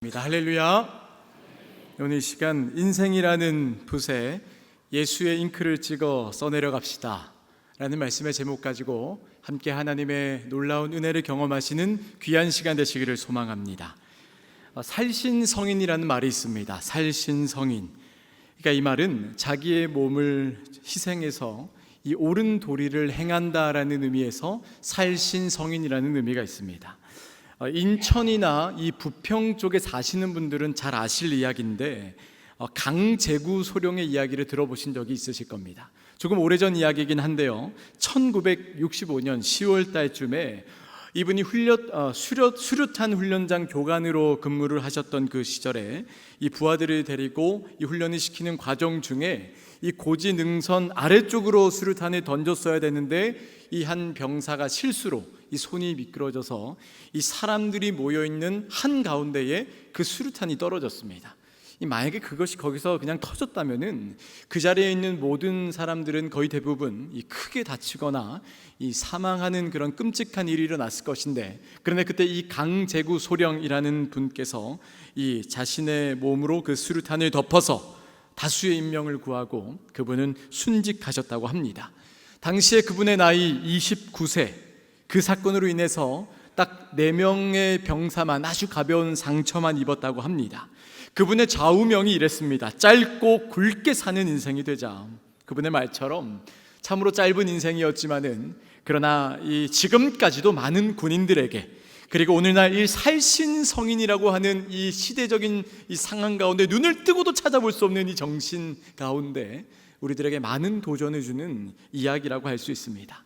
할렐루야. 오늘 이 시간 인생이라는 붓에 예수의 잉크를 찍어 써내려 갑시다 라는 말씀의 제목 가지고 함께 하나님의 놀라운 은혜를 경험하시는 귀한 시간 되시기를 소망합니다. 살신성인이라는 말이 있습니다. 살신성인. 그러니까 이 말은 자기의 몸을 희생해서 이 옳은 도리를 행한다라는 의미에서 살신성인이라는 의미가 있습니다. 인천이나 이 부평 쪽에 사시는 분들은 잘 아실 이야기인데 강제구 소령의 이야기를 들어보신 적이 있으실 겁니다. 조금 오래전 이야기이긴 한데요, 1965년 10월 달쯤에 이분이 수류탄 훈련장 교관으로 근무를 하셨던 그 시절에 이 부하들을 데리고 이 훈련을 시키는 과정 중에 이 고지 능선 아래쪽으로 수류탄을 던졌어야 되는데 이 한 병사가 실수로 이 손이 미끄러져서 이 사람들이 모여있는 한가운데에 그 수류탄이 떨어졌습니다. 만약에 그것이 거기서 그냥 터졌다면은 그 자리에 있는 모든 사람들은 거의 대부분 이 크게 다치거나 이 사망하는 그런 끔찍한 일이 일어났을 것인데, 그런데 그때 이 강제구 소령이라는 분께서 이 자신의 몸으로 그 수류탄을 덮어서 다수의 인명을 구하고 그분은 순직하셨다고 합니다. 당시에 그분의 나이 29세, 그 사건으로 인해서 딱 4명의 병사만 아주 가벼운 상처만 입었다고 합니다. 그분의 좌우명이 이랬습니다. 짧고 굵게 사는 인생이 되자. 그분의 말처럼 참으로 짧은 인생이었지만은 그러나 이 지금까지도 많은 군인들에게, 그리고 오늘날 이 살신성인이라고 하는 이 시대적인 이 상황 가운데 눈을 뜨고도 찾아볼 수 없는 이 정신 가운데 우리들에게 많은 도전을 주는 이야기라고 할 수 있습니다.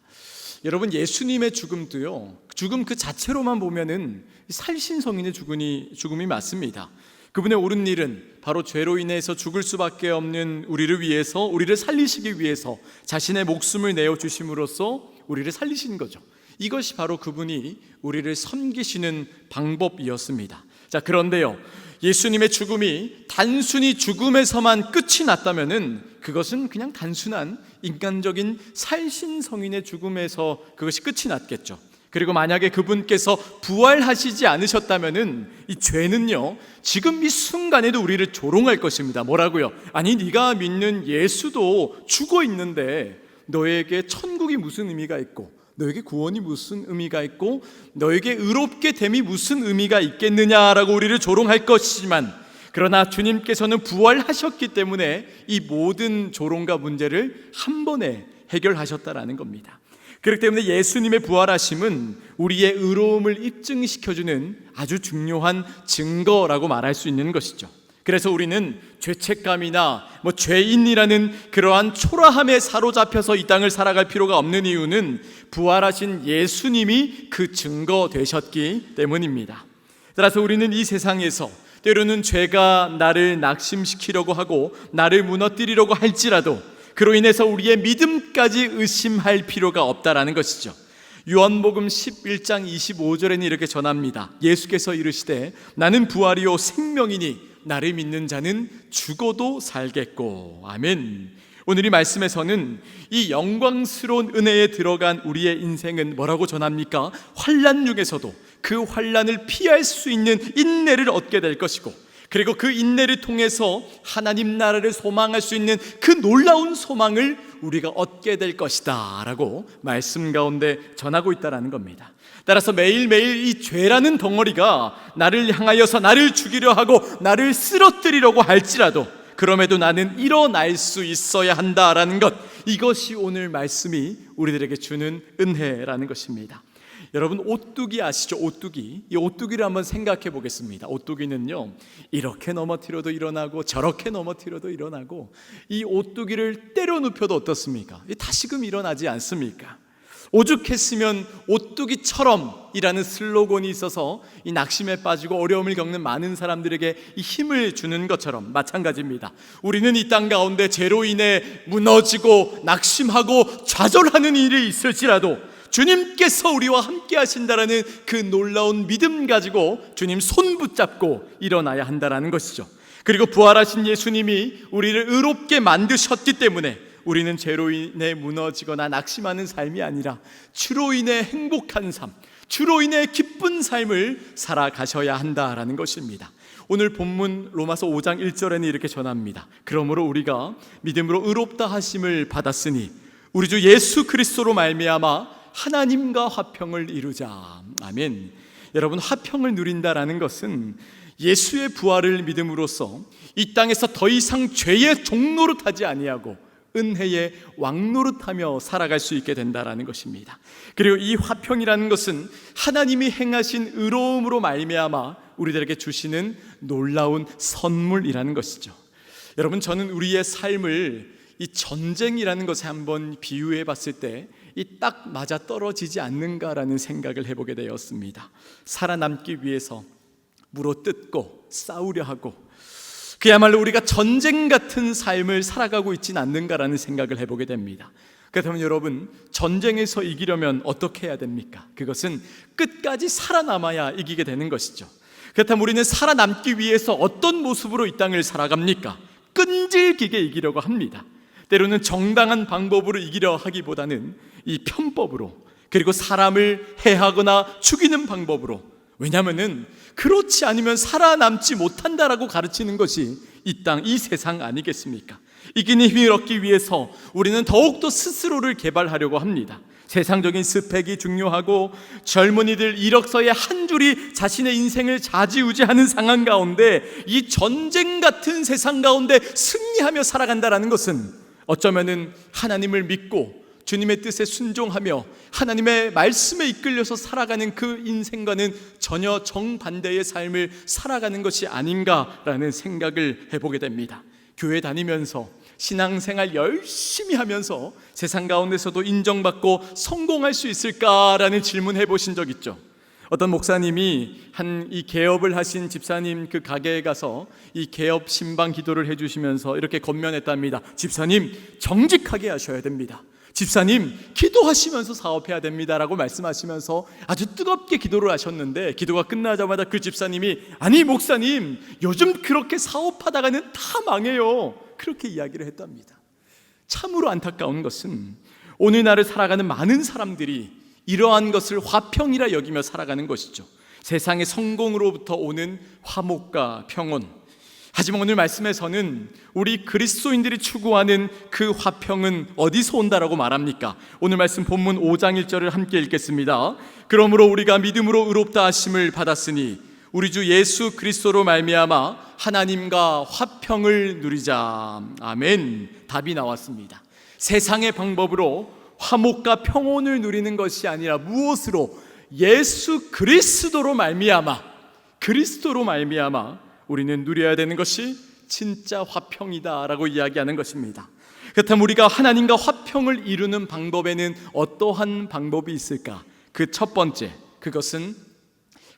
여러분, 예수님의 죽음도요, 죽음 그 자체로만 보면은 살신성인의 죽음이 맞습니다. 그분의 옳은 일은 바로 죄로 인해서 죽을 수밖에 없는 우리를 위해서, 우리를 살리시기 위해서 자신의 목숨을 내어주심으로써 우리를 살리신 거죠. 이것이 바로 그분이 우리를 섬기시는 방법이었습니다. 자, 그런데요, 예수님의 죽음이 단순히 죽음에서만 끝이 났다면은 그것은 그냥 단순한 인간적인 살신성인의 죽음에서 그것이 끝이 났겠죠. 그리고 만약에 그분께서 부활하시지 않으셨다면은 이 죄는요, 지금 이 순간에도 우리를 조롱할 것입니다. 뭐라고요? 아니, 네가 믿는 예수도 죽어 있는데 너에게 천국이 무슨 의미가 있고, 너에게 구원이 무슨 의미가 있고, 너에게 의롭게 됨이 무슨 의미가 있겠느냐라고 우리를 조롱할 것이지만, 그러나 주님께서는 부활하셨기 때문에 이 모든 조롱과 문제를 한 번에 해결하셨다라는 겁니다. 그렇기 때문에 예수님의 부활하심은 우리의 의로움을 입증시켜주는 아주 중요한 증거라고 말할 수 있는 것이죠. 그래서 우리는 죄책감이나 죄인이라는 그러한 초라함에 사로잡혀서 이 땅을 살아갈 필요가 없는 이유는 부활하신 예수님이 그 증거 되셨기 때문입니다. 따라서 우리는 이 세상에서 때로는 죄가 나를 낙심시키려고 하고 나를 무너뜨리려고 할지라도 그로 인해서 우리의 믿음까지 의심할 필요가 없다라는 것이죠. 요한복음 11장 25절에는 이렇게 전합니다. 예수께서 이르시되 나는 부활이요 생명이니 나를 믿는 자는 죽어도 살겠고. 아멘. 오늘 이 말씀에서는 이 영광스러운 은혜에 들어간 우리의 인생은 뭐라고 전합니까? 환난 중에서도 그 환난을 피할 수 있는 인내를 얻게 될 것이고, 그리고 그 인내를 통해서 하나님 나라를 소망할 수 있는 그 놀라운 소망을 우리가 얻게 될 것이다 라고 말씀 가운데 전하고 있다는 겁니다. 따라서 매일매일 이 죄라는 덩어리가 나를 향하여서 나를 죽이려 하고 나를 쓰러뜨리려고 할지라도 그럼에도 나는 일어날 수 있어야 한다라는 것, 이것이 오늘 말씀이 우리들에게 주는 은혜라는 것입니다. 여러분, 오뚜기 아시죠? 오뚜기. 이 오뚜기를 한번 생각해 보겠습니다. 오뚜기는요, 이렇게 넘어뜨려도 일어나고 저렇게 넘어뜨려도 일어나고, 이 오뚜기를 때려 눕혀도 어떻습니까? 다시금 일어나지 않습니까? 오죽했으면 오뚜기처럼 이라는 슬로건이 있어서 이 낙심에 빠지고 어려움을 겪는 많은 사람들에게 이 힘을 주는 것처럼 마찬가지입니다. 우리는 이 땅 가운데 죄로 인해 무너지고 낙심하고 좌절하는 일이 있을지라도 주님께서 우리와 함께 하신다라는 그 놀라운 믿음 가지고 주님 손 붙잡고 일어나야 한다라는 것이죠. 그리고 부활하신 예수님이 우리를 의롭게 만드셨기 때문에 우리는 죄로 인해 무너지거나 낙심하는 삶이 아니라 주로 인해 행복한 삶, 주로 인해 기쁜 삶을 살아가셔야 한다라는 것입니다. 오늘 본문 로마서 5장 1절에는 이렇게 전합니다. 그러므로 우리가 믿음으로 의롭다 하심을 받았으니 우리 주 예수 그리스도로 말미암아 하나님과 화평을 이루자. 아멘. 여러분, 화평을 누린다라는 것은 예수의 부활을 믿음으로써 이 땅에서 더 이상 죄의 종노릇하지 아니하고 은혜의 왕노릇하며 살아갈 수 있게 된다라는 것입니다. 그리고 이 화평이라는 것은 하나님이 행하신 의로움으로 말미암아 우리들에게 주시는 놀라운 선물이라는 것이죠. 여러분, 저는 우리의 삶을 이 전쟁이라는 것에 한번 비유해 봤을 때 이 딱 맞아 떨어지지 않는가라는 생각을 해보게 되었습니다. 살아남기 위해서 물어뜯고 싸우려 하고 그야말로 우리가 전쟁 같은 삶을 살아가고 있지는 않는가라는 생각을 해보게 됩니다. 그렇다면 여러분, 전쟁에서 이기려면 어떻게 해야 됩니까? 그것은 끝까지 살아남아야 이기게 되는 것이죠. 그렇다면 우리는 살아남기 위해서 어떤 모습으로 이 땅을 살아갑니까? 끈질기게 이기려고 합니다. 때로는 정당한 방법으로 이기려 하기보다는 이 편법으로, 그리고 사람을 해하거나 죽이는 방법으로. 왜냐하면 그렇지 않으면 살아남지 못한다라고 가르치는 것이 이 땅, 이 세상 아니겠습니까? 이기는 힘을 얻기 위해서 우리는 더욱더 스스로를 개발하려고 합니다. 세상적인 스펙이 중요하고 젊은이들 이력서에 한 줄이 자신의 인생을 좌지우지하는 상황 가운데 이 전쟁 같은 세상 가운데 승리하며 살아간다는 것은 어쩌면은 하나님을 믿고 주님의 뜻에 순종하며 하나님의 말씀에 이끌려서 살아가는 그 인생과는 전혀 정반대의 삶을 살아가는 것이 아닌가라는 생각을 해보게 됩니다. 교회 다니면서 신앙생활 열심히 하면서 세상 가운데서도 인정받고 성공할 수 있을까라는 질문 해보신 적 있죠? 어떤 목사님이 이 개업을 하신 집사님 그 가게에 가서 이 개업 신방 기도를 해주시면서 이렇게 권면했답니다. 집사님, 정직하게 하셔야 됩니다. 집사님, 기도하시면서 사업해야 됩니다라고 말씀하시면서 아주 뜨겁게 기도를 하셨는데, 기도가 끝나자마자 그 집사님이 아니 목사님, 요즘 그렇게 사업하다가는 다 망해요, 그렇게 이야기를 했답니다. 참으로 안타까운 것은 오늘날을 살아가는 많은 사람들이 이러한 것을 화평이라 여기며 살아가는 것이죠. 세상의 성공으로부터 오는 화목과 평온. 하지만 오늘 말씀에서는 우리 그리스도인들이 추구하는 그 화평은 어디서 온다라고 말합니까? 오늘 말씀 본문 5장 1절을 함께 읽겠습니다. 그러므로 우리가 믿음으로 의롭다 하심을 받았으니 우리 주 예수 그리스도로 말미암아 하나님과 화평을 누리자. 아멘. 답이 나왔습니다. 세상의 방법으로 화목과 평온을 누리는 것이 아니라 무엇으로? 예수 그리스도로 말미암아, 그리스도로 말미암아 우리는 누려야 되는 것이 진짜 화평이다라고 이야기하는 것입니다. 그렇다면 우리가 하나님과 화평을 이루는 방법에는 어떠한 방법이 있을까? 그 첫 번째, 그것은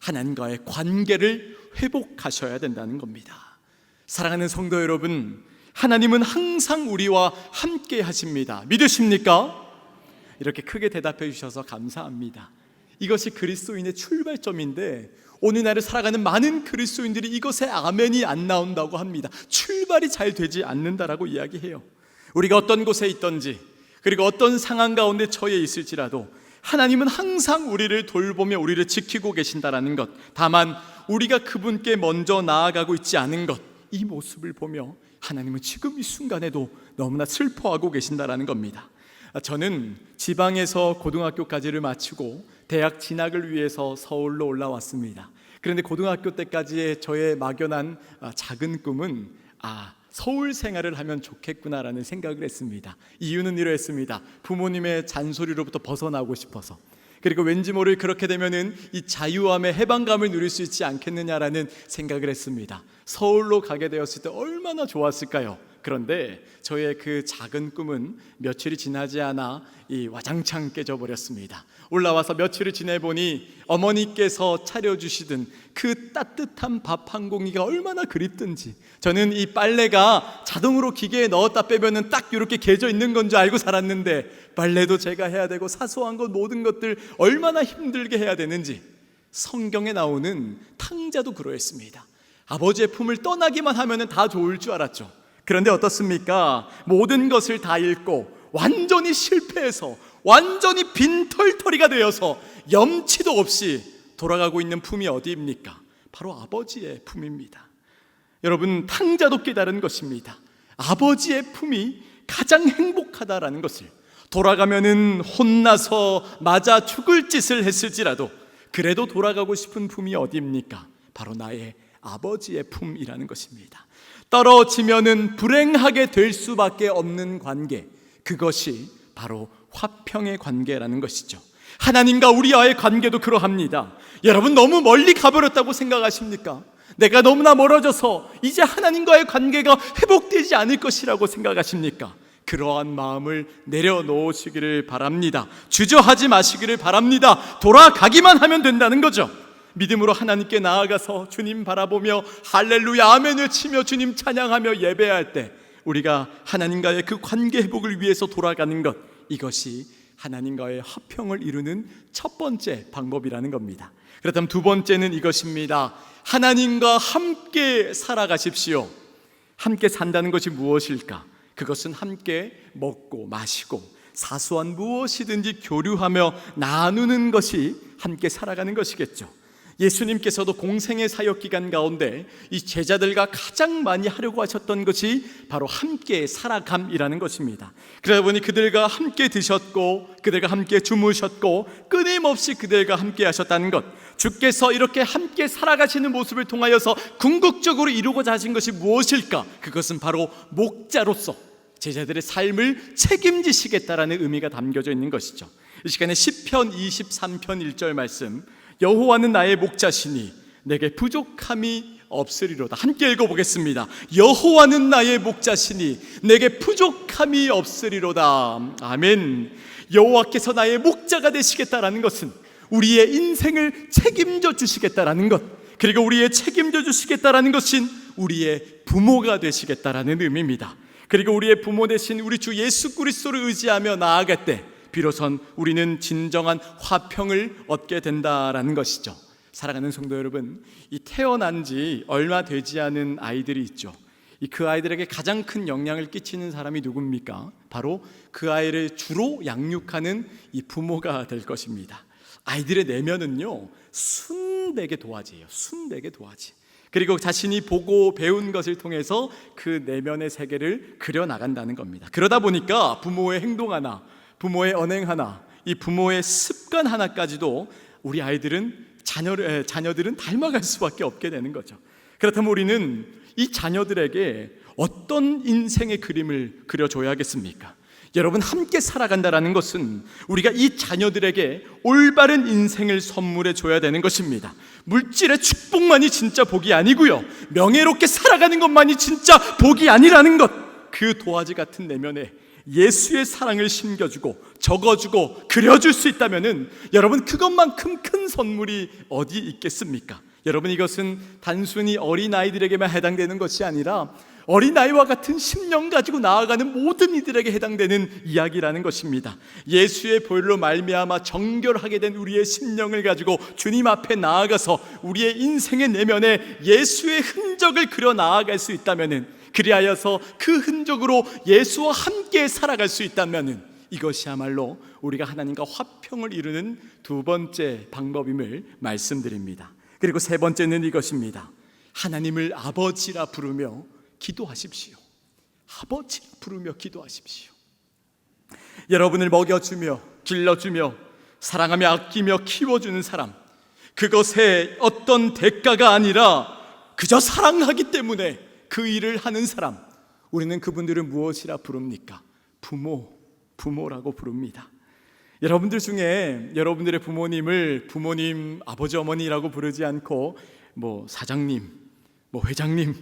하나님과의 관계를 회복하셔야 된다는 겁니다. 사랑하는 성도 여러분, 하나님은 항상 우리와 함께 하십니다. 믿으십니까? 이렇게 크게 대답해 주셔서 감사합니다. 이것이 그리스도인의 출발점인데 오늘날을 살아가는 많은 그리스도인들이 이것에 아멘이 안 나온다고 합니다. 출발이 잘 되지 않는다라고 이야기해요. 우리가 어떤 곳에 있든지, 그리고 어떤 상황 가운데 처해 있을지라도 하나님은 항상 우리를 돌보며 우리를 지키고 계신다라는 것, 다만 우리가 그분께 먼저 나아가고 있지 않은 것, 이 모습을 보며 하나님은 지금 이 순간에도 너무나 슬퍼하고 계신다라는 겁니다. 저는 지방에서 고등학교까지를 마치고 대학 진학을 위해서 서울로 올라왔습니다. 그런데 고등학교 때까지의 저의 막연한 작은 꿈은 서울 생활을 하면 좋겠구나라는 생각을 했습니다. 이유는 이러했습니다. 부모님의 잔소리로부터 벗어나고 싶어서, 그리고 왠지 모를 그렇게 되면은 이 자유함의 해방감을 누릴 수 있지 않겠느냐라는 생각을 했습니다. 서울로 가게 되었을 때 얼마나 좋았을까요? 그런데 저의 그 작은 꿈은 며칠이 지나지 않아 와장창 깨져버렸습니다. 올라와서 며칠을 지내보니 어머니께서 차려주시던 그 따뜻한 밥 한 공기가 얼마나 그립던지, 저는 이 빨래가 자동으로 기계에 넣었다 빼면은 딱 이렇게 개져 있는 건 줄 알고 살았는데 빨래도 제가 해야 되고 사소한 것 모든 것들 얼마나 힘들게 해야 되는지, 성경에 나오는 탕자도 그러했습니다. 아버지의 품을 떠나기만 하면은 다 좋을 줄 알았죠. 그런데 어떻습니까? 모든 것을 다 잃고 완전히 실패해서 완전히 빈털터리가 되어서 염치도 없이 돌아가고 있는 품이 어디입니까? 바로 아버지의 품입니다. 여러분, 탕자도 깨달은 것입니다. 아버지의 품이 가장 행복하다라는 것을. 돌아가면은 혼나서 맞아 죽을 짓을 했을지라도 그래도 돌아가고 싶은 품이 어디입니까? 바로 나의 아버지의 품이라는 것입니다. 떨어지면은 불행하게 될 수밖에 없는 관계, 그것이 바로 화평의 관계라는 것이죠. 하나님과 우리와의 관계도 그러합니다. 여러분, 너무 멀리 가버렸다고 생각하십니까? 내가 너무나 멀어져서 이제 하나님과의 관계가 회복되지 않을 것이라고 생각하십니까? 그러한 마음을 내려놓으시기를 바랍니다. 주저하지 마시기를 바랍니다. 돌아가기만 하면 된다는 거죠. 믿음으로 하나님께 나아가서 주님 바라보며 할렐루야 아멘 외치며 주님 찬양하며 예배할 때 우리가 하나님과의 그 관계 회복을 위해서 돌아가는 것, 이것이 하나님과의 화평을 이루는 첫 번째 방법이라는 겁니다. 그렇다면 두 번째는 이것입니다. 하나님과 함께 살아가십시오. 함께 산다는 것이 무엇일까? 그것은 함께 먹고 마시고 사소한 무엇이든지 교류하며 나누는 것이 함께 살아가는 것이겠죠. 예수님께서도 공생의 사역 기간 가운데 이 제자들과 가장 많이 하려고 하셨던 것이 바로 함께 살아감이라는 것입니다. 그러다 보니 그들과 함께 드셨고 그들과 함께 주무셨고 끊임없이 그들과 함께 하셨다는 것, 주께서 이렇게 함께 살아가시는 모습을 통하여서 궁극적으로 이루고자 하신 것이 무엇일까? 그것은 바로 목자로서 제자들의 삶을 책임지시겠다라는 의미가 담겨져 있는 것이죠. 이 시간에 시편 23편 1절 말씀, 여호와는 나의 목자시니 내게 부족함이 없으리로다. 함께 읽어보겠습니다. 여호와는 나의 목자시니 내게 부족함이 없으리로다. 아멘. 여호와께서 나의 목자가 되시겠다라는 것은 우리의 인생을 책임져 주시겠다라는 것, 그리고 우리의 책임져 주시겠다라는 것은 우리의 부모가 되시겠다라는 의미입니다. 그리고 우리의 부모 되신 우리 주 예수 그리스도를 의지하며 나아갈 때 비로소 우리는 진정한 화평을 얻게 된다라는 것이죠. 사랑하는 성도 여러분, 이 태어난 지 얼마 되지 않은 아이들이 있죠. 그 아이들에게 가장 큰 영향을 끼치는 사람이 누굽니까? 바로 그 아이를 주로 양육하는 이 부모가 될 것입니다. 아이들의 내면은요, 순백의 도화지예요. 순백의 도화지. 그리고 자신이 보고 배운 것을 통해서 그 내면의 세계를 그려나간다는 겁니다. 그러다 보니까 부모의 행동 하나, 부모의 언행 하나, 이 부모의 습관 하나까지도 우리 아이들은 자녀들은 닮아갈 수밖에 없게 되는 거죠. 그렇다면 우리는 이 자녀들에게 어떤 인생의 그림을 그려줘야겠습니까? 여러분, 함께 살아간다는 것은 우리가 이 자녀들에게 올바른 인생을 선물해 줘야 되는 것입니다. 물질의 축복만이 진짜 복이 아니고요, 명예롭게 살아가는 것만이 진짜 복이 아니라는 것, 그 도화지 같은 내면에 예수의 사랑을 심겨주고 적어주고 그려줄 수 있다면은 여러분, 그것만큼 큰 선물이 어디 있겠습니까? 여러분, 이것은 단순히 어린아이들에게만 해당되는 것이 아니라 어린아이와 같은 심령 가지고 나아가는 모든 이들에게 해당되는 이야기라는 것입니다. 예수의 보혈로 말미암아 정결하게 된 우리의 심령을 가지고 주님 앞에 나아가서 우리의 인생의 내면에 예수의 흔적을 그려 나아갈 수 있다면은, 그리하여서 그 흔적으로 예수와 함께 살아갈 수 있다면은, 이것이야말로 우리가 하나님과 화평을 이루는 두 번째 방법임을 말씀드립니다. 그리고 세 번째는 이것입니다. 하나님을 아버지라 부르며 기도하십시오. 아버지라 부르며 기도하십시오. 여러분을 먹여주며 길러주며 사랑하며 아끼며 키워주는 사람, 그것에 어떤 대가가 아니라 그저 사랑하기 때문에 그 일을 하는 사람, 우리는 그분들을 무엇이라 부릅니까? 부모라고 부릅니다. 여러분들 중에 여러분들의 부모님을 부모님, 아버지, 어머니라고 부르지 않고 사장님, 회장님,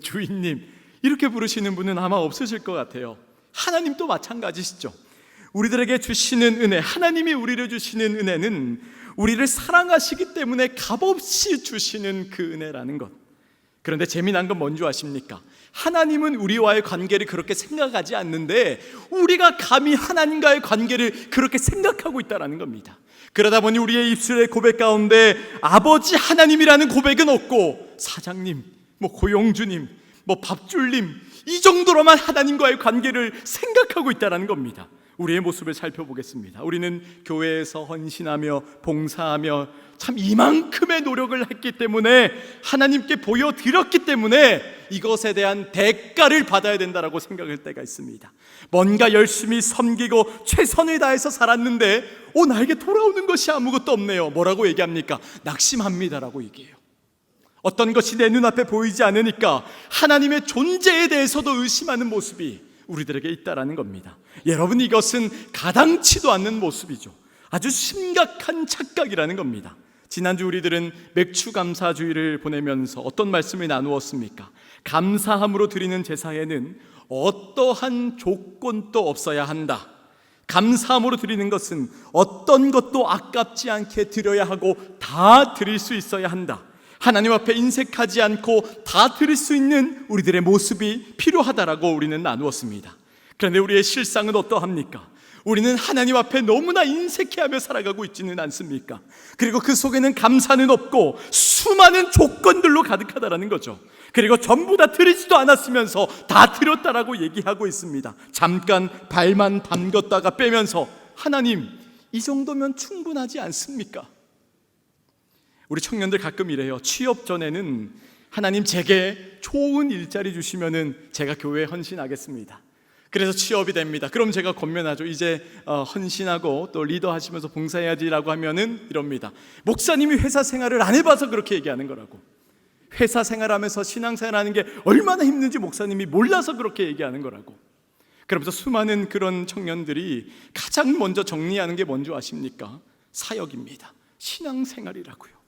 주인님 이렇게 부르시는 분은 아마 없으실 것 같아요. 하나님도 마찬가지시죠. 우리들에게 주시는 은혜, 하나님이 우리를 주시는 은혜는 우리를 사랑하시기 때문에 값없이 주시는 그 은혜라는 것. 그런데 재미난 건 뭔지 아십니까? 하나님은 우리와의 관계를 그렇게 생각하지 않는데 우리가 감히 하나님과의 관계를 그렇게 생각하고 있다는 겁니다. 그러다 보니 우리의 입술의 고백 가운데 아버지 하나님이라는 고백은 없고 사장님, 고용주님, 밥줄님, 이 정도로만 하나님과의 관계를 생각하고 있다는 겁니다. 우리의 모습을 살펴보겠습니다. 우리는 교회에서 헌신하며 봉사하며 참 이만큼의 노력을 했기 때문에, 하나님께 보여드렸기 때문에 이것에 대한 대가를 받아야 된다라고 생각할 때가 있습니다. 뭔가 열심히 섬기고 최선을 다해서 살았는데 나에게 돌아오는 것이 아무것도 없네요. 뭐라고 얘기합니까? 낙심합니다라고 얘기해요. 어떤 것이 내 눈앞에 보이지 않으니까 하나님의 존재에 대해서도 의심하는 모습이 우리들에게 있다라는 겁니다. 여러분, 이것은 가당치도 않는 모습이죠. 아주 심각한 착각이라는 겁니다. 지난주 우리들은 맥추감사주의를 보내면서 어떤 말씀을 나누었습니까? 감사함으로 드리는 제사에는 어떠한 조건도 없어야 한다. 감사함으로 드리는 것은 어떤 것도 아깝지 않게 드려야 하고 다 드릴 수 있어야 한다. 하나님 앞에 인색하지 않고 다 드릴 수 있는 우리들의 모습이 필요하다라고 우리는 나누었습니다. 그런데 우리의 실상은 어떠합니까? 우리는 하나님 앞에 너무나 인색해하며 살아가고 있지는 않습니까? 그리고 그 속에는 감사는 없고 수많은 조건들로 가득하다라는 거죠. 그리고 전부 다 드리지도 않았으면서 다 드렸다라고 얘기하고 있습니다. 잠깐 발만 담궜다가 빼면서 하나님, 이 정도면 충분하지 않습니까? 우리 청년들 가끔 이래요. 취업 전에는 하나님, 제게 좋은 일자리 주시면은 제가 교회에 헌신하겠습니다. 그래서 취업이 됩니다. 그럼 제가 권면하죠. 이제 헌신하고 또 리더하시면서 봉사해야지라고 하면은 이럽니다. 목사님이 회사 생활을 안 해봐서 그렇게 얘기하는 거라고. 회사 생활하면서 신앙생활하는 게 얼마나 힘든지 목사님이 몰라서 그렇게 얘기하는 거라고. 그러면서 수많은 그런 청년들이 가장 먼저 정리하는 게 뭔지 아십니까? 사역입니다. 신앙생활이라고요.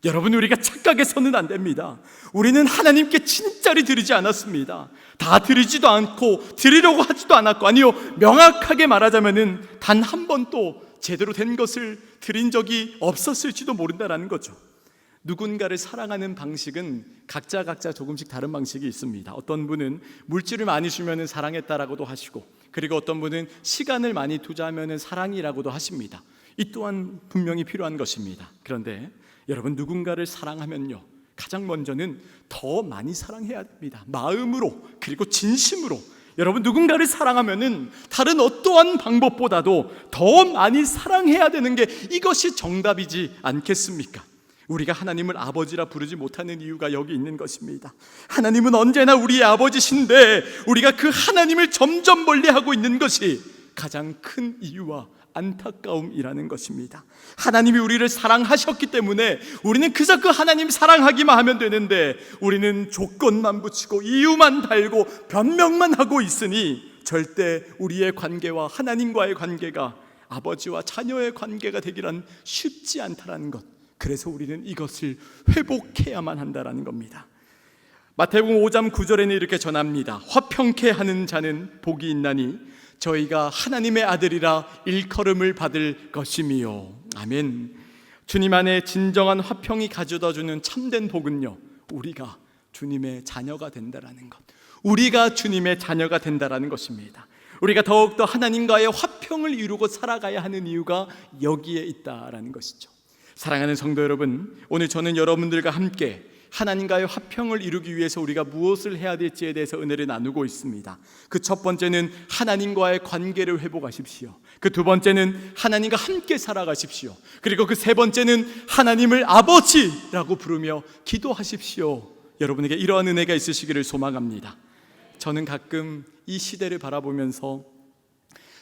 여러분, 우리가 착각해서는 안 됩니다. 우리는 하나님께 진짜리 드리지 않았습니다. 다 드리지도 않고 드리려고 하지도 않았고, 아니요, 명확하게 말하자면은 단 한 번도 제대로 된 것을 드린 적이 없었을지도 모른다라는 거죠. 누군가를 사랑하는 방식은 각자 조금씩 다른 방식이 있습니다. 어떤 분은 물질을 많이 주면은 사랑했다라고도 하시고, 그리고 어떤 분은 시간을 많이 투자하면은 사랑이라고도 하십니다. 이 또한 분명히 필요한 것입니다. 그런데 여러분, 누군가를 사랑하면요, 가장 먼저는 더 많이 사랑해야 됩니다. 마음으로, 그리고 진심으로. 여러분, 누군가를 사랑하면은 다른 어떠한 방법보다도 더 많이 사랑해야 되는 게 이것이 정답이지 않겠습니까? 우리가 하나님을 아버지라 부르지 못하는 이유가 여기 있는 것입니다. 하나님은 언제나 우리의 아버지신데 우리가 그 하나님을 점점 멀리하고 있는 것이 가장 큰 이유와 안타까움이라는 것입니다. 하나님이 우리를 사랑하셨기 때문에 우리는 그저 그 하나님 사랑하기만 하면 되는데, 우리는 조건만 붙이고 이유만 달고 변명만 하고 있으니 절대 우리의 관계와 하나님과의 관계가 아버지와 자녀의 관계가 되기란 쉽지 않다라는 것. 그래서 우리는 이것을 회복해야만 한다라는 겁니다. 마태복음 5장 9절에는 이렇게 전합니다. 화평케 하는 자는 복이 있나니 저희가 하나님의 아들이라 일컬음을 받을 것이미요. 아멘. 주님 안에 진정한 화평이 가져다주는 참된 복은요, 우리가 주님의 자녀가 된다라는 것, 우리가 주님의 자녀가 된다라는 것입니다. 우리가 더욱더 하나님과의 화평을 이루고 살아가야 하는 이유가 여기에 있다라는 것이죠. 사랑하는 성도 여러분, 오늘 저는 여러분들과 함께 하나님과의 화평을 이루기 위해서 우리가 무엇을 해야 될지에 대해서 은혜를 나누고 있습니다. 그 첫 번째는 하나님과의 관계를 회복하십시오. 그 두 번째는 하나님과 함께 살아가십시오. 그리고 그 세 번째는 하나님을 아버지라고 부르며 기도하십시오. 여러분에게 이러한 은혜가 있으시기를 소망합니다. 저는 가끔 이 시대를 바라보면서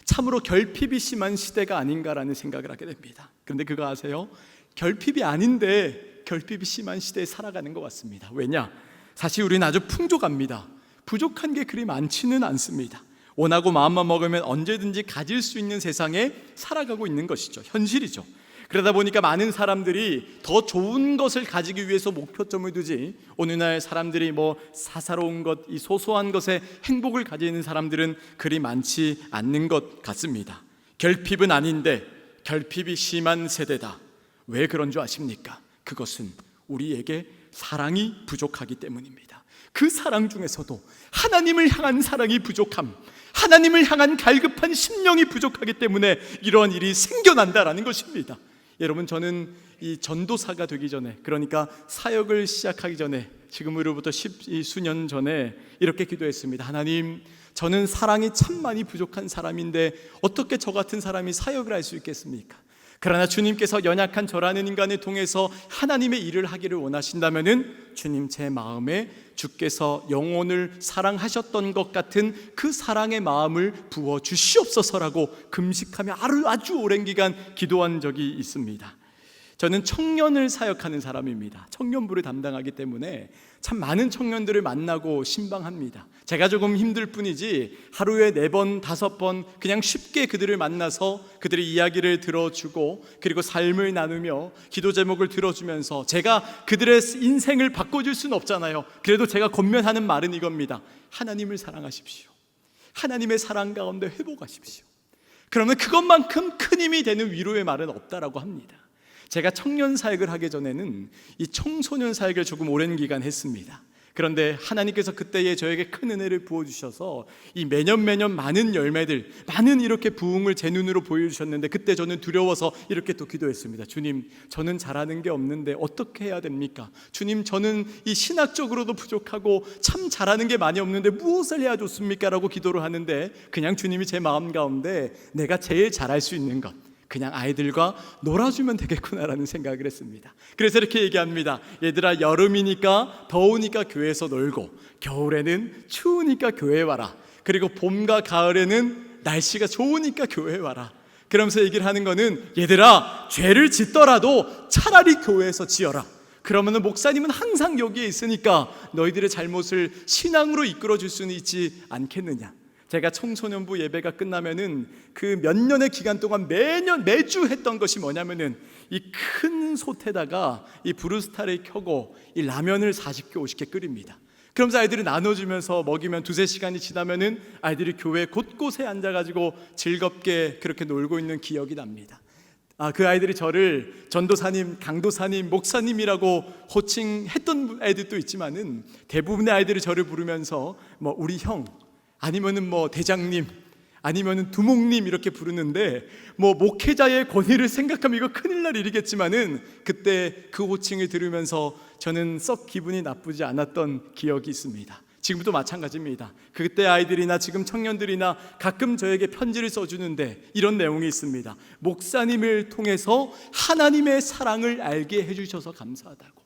참으로 결핍이 심한 시대가 아닌가라는 생각을 하게 됩니다. 그런데 그거 아세요? 결핍이 아닌데 결핍이 심한 시대에 살아가는 것 같습니다. 왜냐? 사실 우리는 아주 풍족합니다. 부족한 게 그리 많지는 않습니다. 원하고 마음만 먹으면 언제든지 가질 수 있는 세상에 살아가고 있는 것이죠. 현실이죠. 그러다 보니까 많은 사람들이 더 좋은 것을 가지기 위해서 목표점을 두지, 오늘날 사람들이 사사로운 것, 이 소소한 것에 행복을 가지는 사람들은 그리 많지 않는 것 같습니다. 결핍은 아닌데 결핍이 심한 세대다. 왜 그런 줄 아십니까? 그것은 우리에게 사랑이 부족하기 때문입니다. 그 사랑 중에서도 하나님을 향한 사랑이 부족함, 하나님을 향한 갈급한 심령이 부족하기 때문에 이러한 일이 생겨난다라는 것입니다. 여러분, 저는 이 전도사가 되기 전에, 그러니까 사역을 시작하기 전에, 지금으로부터 수년 전에 이렇게 기도했습니다. 하나님, 저는 사랑이 참 많이 부족한 사람인데 어떻게 저 같은 사람이 사역을 할 수 있겠습니까? 그러나 주님께서 연약한 저라는 인간을 통해서 하나님의 일을 하기를 원하신다면은 주님, 제 마음에 주께서 영혼을 사랑하셨던 것 같은 그 사랑의 마음을 부어 주시옵소서라고 금식하며 아주 오랜 기간 기도한 적이 있습니다. 저는 청년을 사역하는 사람입니다. 청년부를 담당하기 때문에 참 많은 청년들을 만나고 신방합니다. 제가 조금 힘들 뿐이지 하루에 4번, 5번 그냥 쉽게 그들을 만나서 그들의 이야기를 들어주고 그리고 삶을 나누며 기도 제목을 들어주면서 제가 그들의 인생을 바꿔줄 수는 없잖아요. 그래도 제가 권면하는 말은 이겁니다. 하나님을 사랑하십시오. 하나님의 사랑 가운데 회복하십시오. 그러면 그것만큼 큰 힘이 되는 위로의 말은 없다라고 합니다. 제가 청년 사역을 하기 전에는 이 청소년 사역을 조금 오랜 기간 했습니다. 그런데 하나님께서 그때에 저에게 큰 은혜를 부어주셔서 이 매년 많은 열매들, 많은 이렇게 부흥을 제 눈으로 보여주셨는데 그때 저는 두려워서 이렇게 또 기도했습니다. 주님, 저는 잘하는 게 없는데 어떻게 해야 됩니까? 주님, 저는 이 신학적으로도 부족하고 참 잘하는 게 많이 없는데 무엇을 해야 좋습니까? 라고 기도를 하는데 그냥 주님이 제 마음 가운데 내가 제일 잘할 수 있는 것, 그냥 아이들과 놀아주면 되겠구나라는 생각을 했습니다. 그래서 이렇게 얘기합니다. 얘들아, 여름이니까 더우니까 교회에서 놀고, 겨울에는 추우니까 교회에 와라. 그리고 봄과 가을에는 날씨가 좋으니까 교회에 와라. 그러면서 얘기를 하는 거는 얘들아, 죄를 짓더라도 차라리 교회에서 지어라. 그러면 목사님은 항상 여기에 있으니까 너희들의 잘못을 신앙으로 이끌어 줄 수는 있지 않겠느냐. 제가 청소년부 예배가 끝나면은 그 몇 년의 기간 동안 매주 했던 것이 뭐냐면은 이 큰 솥에다가 이 브루스타를 켜고 이 라면을 40개 50개 끓입니다. 그러면서 아이들이 나눠주면서 먹이면 2-3시간이 지나면은 아이들이 교회 곳곳에 앉아가지고 즐겁게 그렇게 놀고 있는 기억이 납니다. 그 아이들이 저를 전도사님, 강도사님, 목사님이라고 호칭했던 애들도 있지만은 대부분의 아이들이 저를 부르면서 뭐 우리 형, 아니면은 뭐 대장님, 아니면은 두목님 이렇게 부르는데 뭐 목회자의 권위를 생각하면 이거 큰일 날 일이겠지만은 그때 그 호칭을 들으면서 저는 썩 기분이 나쁘지 않았던 기억이 있습니다. 지금도 마찬가지입니다. 그때 아이들이나 지금 청년들이나 가끔 저에게 편지를 써주는데 이런 내용이 있습니다. 목사님을 통해서 하나님의 사랑을 알게 해주셔서 감사하다고.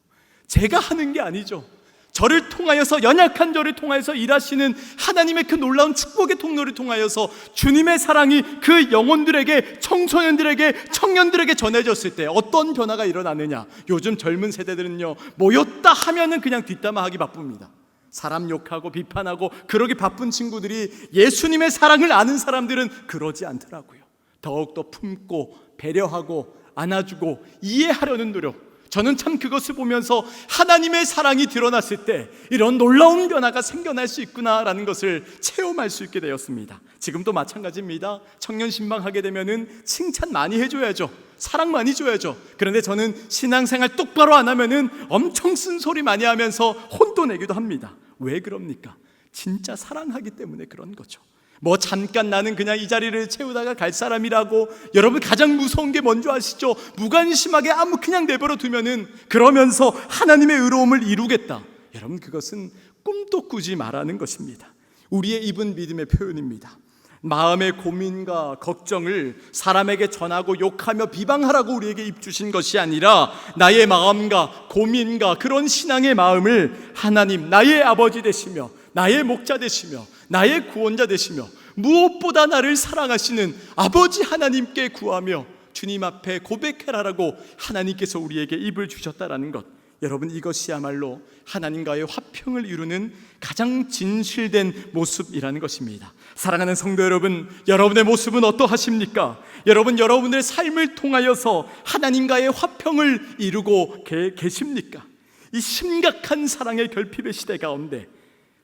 제가 하는 게 아니죠. 저를 통하여서, 연약한 저를 통하여서 일하시는 하나님의 그 놀라운 축복의 통로를 통하여서 주님의 사랑이 그 영혼들에게, 청소년들에게, 청년들에게 전해졌을 때 어떤 변화가 일어나느냐. 요즘 젊은 세대들은요, 모였다 하면은 그냥 뒷담화하기 바쁩니다. 사람 욕하고 비판하고 그러기 바쁜 친구들이 예수님의 사랑을 아는 사람들은 그러지 않더라고요. 더욱더 품고 배려하고 안아주고 이해하려는 노력. 저는 참 그것을 보면서 하나님의 사랑이 드러났을 때 이런 놀라운 변화가 생겨날 수 있구나라는 것을 체험할 수 있게 되었습니다. 지금도 마찬가지입니다. 청년 신방하게 되면은 칭찬 많이 해줘야죠. 사랑 많이 줘야죠. 그런데 저는 신앙생활 똑바로 안 하면은 엄청 쓴소리 많이 하면서 혼도 내기도 합니다. 왜 그럽니까? 진짜 사랑하기 때문에 그런 거죠. 뭐 잠깐 나는 그냥 이 자리를 채우다가 갈 사람이라고. 여러분, 가장 무서운 게 뭔지 아시죠? 무관심하게 그냥 내버려 두면은 그러면서 하나님의 의로움을 이루겠다. 여러분, 그것은 꿈도 꾸지 말라는 것입니다. 우리의 입은 믿음의 표현입니다. 마음의 고민과 걱정을 사람에게 전하고 욕하며 비방하라고 우리에게 입 주신 것이 아니라 나의 마음과 고민과 그런 신앙의 마음을 하나님, 나의 아버지 되시며 나의 목자 되시며 나의 구원자 되시며 무엇보다 나를 사랑하시는 아버지 하나님께 구하며 주님 앞에 고백해라라고 하나님께서 우리에게 입을 주셨다라는 것. 여러분, 이것이야말로 하나님과의 화평을 이루는 가장 진실된 모습이라는 것입니다. 사랑하는 성도 여러분, 여러분의 모습은 어떠하십니까? 여러분의 삶을 통하여서 하나님과의 화평을 이루고 계십니까? 이 심각한 사랑의 결핍의 시대 가운데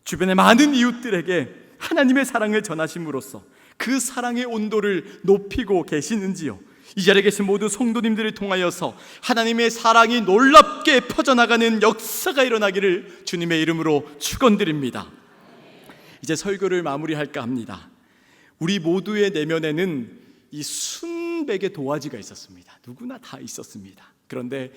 주변의 많은 이웃들에게 하나님의 사랑을 전하심으로써 그 사랑의 온도를 높이고 계시는지요? 이 자리에 계신 모든 성도님들을 통하여서 하나님의 사랑이 놀랍게 퍼져나가는 역사가 일어나기를 주님의 이름으로 축원드립니다. 이제 설교를 마무리할까 합니다. 우리 모두의 내면에는 이 순백의 도화지가 있었습니다. 누구나 다 있었습니다. 그런데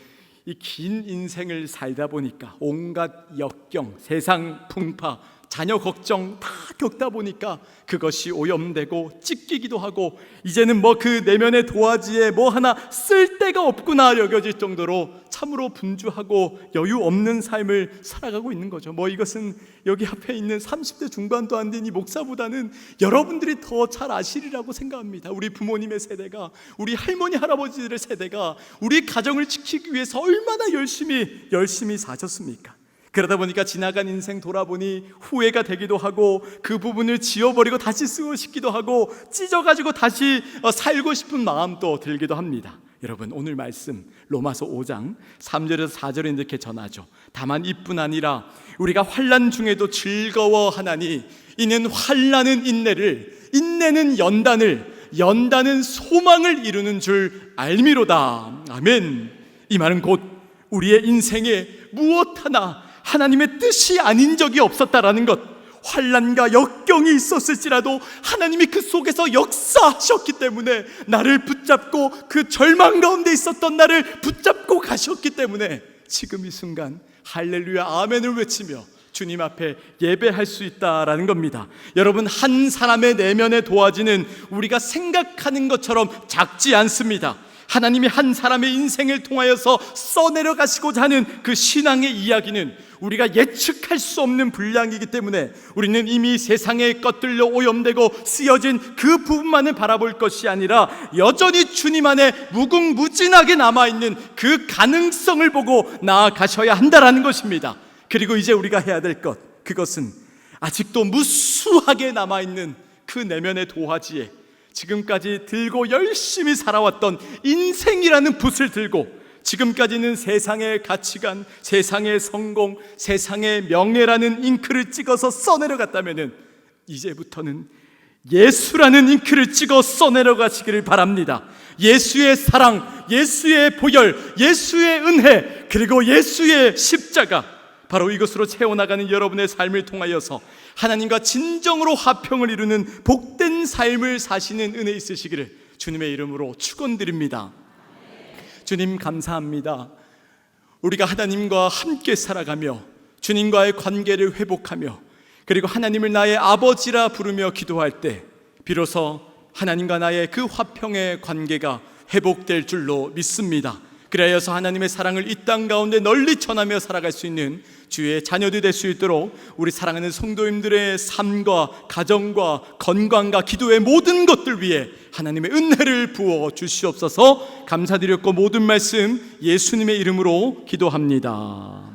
이 긴 인생을 살다 보니까 온갖 역경, 세상 풍파, 자녀 걱정 다 겪다 보니까 그것이 오염되고 찢기기도 하고 이제는 그 내면의 도화지에 하나 쓸 데가 없구나 여겨질 정도로 참으로 분주하고 여유 없는 삶을 살아가고 있는 거죠. 이것은 여기 앞에 있는 30대 중반도 안 된 이 목사보다는 여러분들이 더 잘 아시리라고 생각합니다. 우리 부모님의 세대가, 우리 할머니 할아버지들의 세대가 우리 가정을 지키기 위해서 얼마나 열심히 사셨습니까? 그러다 보니까 지나간 인생 돌아보니 후회가 되기도 하고 그 부분을 지워버리고 다시 쓰고 싶기도 하고 찢어가지고 다시 살고 싶은 마음도 들기도 합니다. 여러분, 오늘 말씀 로마서 5장 3절에서 4절에 이렇게 전하죠. 다만 이뿐 아니라 우리가 환난 중에도 즐거워하나니 이는 환난은 인내를, 인내는 연단은 소망을 이루는 줄 알미로다. 아멘. 이 말은 곧 우리의 인생에 무엇 하나 하나님의 뜻이 아닌 적이 없었다라는 것, 환난과 역경이 있었을지라도 하나님이 그 속에서 역사하셨기 때문에 나를 붙잡고 그 절망 가운데 있었던 나를 붙잡고 가셨기 때문에 지금 이 순간 할렐루야 아멘을 외치며 주님 앞에 예배할 수 있다라는 겁니다. 여러분, 한 사람의 내면의 도화지는 우리가 생각하는 것처럼 작지 않습니다. 하나님이 한 사람의 인생을 통하여서 써내려 가시고자 하는 그 신앙의 이야기는 우리가 예측할 수 없는 분량이기 때문에 우리는 이미 세상에 꺼들려 오염되고 쓰여진 그 부분만을 바라볼 것이 아니라 여전히 주님 안에 무궁무진하게 남아있는 그 가능성을 보고 나아가셔야 한다라는 것입니다. 그리고 이제 우리가 해야 될 것, 그것은 아직도 무수하게 남아있는 그 내면의 도화지에 지금까지 들고 열심히 살아왔던 인생이라는 붓을 들고 지금까지는 세상의 가치관, 세상의 성공, 세상의 명예라는 잉크를 찍어서 써내려갔다면 이제부터는 예수라는 잉크를 찍어 써내려가시기를 바랍니다. 예수의 사랑, 예수의 보혈, 예수의 은혜, 그리고 예수의 십자가, 바로 이것으로 채워나가는 여러분의 삶을 통하여서 하나님과 진정으로 화평을 이루는 복된 삶을 사시는 은혜 있으시기를 주님의 이름으로 축원드립니다. 주님 감사합니다. 우리가 하나님과 함께 살아가며 주님과의 관계를 회복하며 그리고 하나님을 나의 아버지라 부르며 기도할 때 비로소 하나님과 나의 그 화평의 관계가 회복될 줄로 믿습니다. 그래서 하나님의 사랑을 이 땅 가운데 널리 전하며 살아갈 수 있는 주의 자녀들이 될 수 있도록 우리 사랑하는 성도님들의 삶과 가정과 건강과 기도의 모든 것들 위해 하나님의 은혜를 부어 주시옵소서. 감사드렸고 모든 말씀 예수님의 이름으로 기도합니다.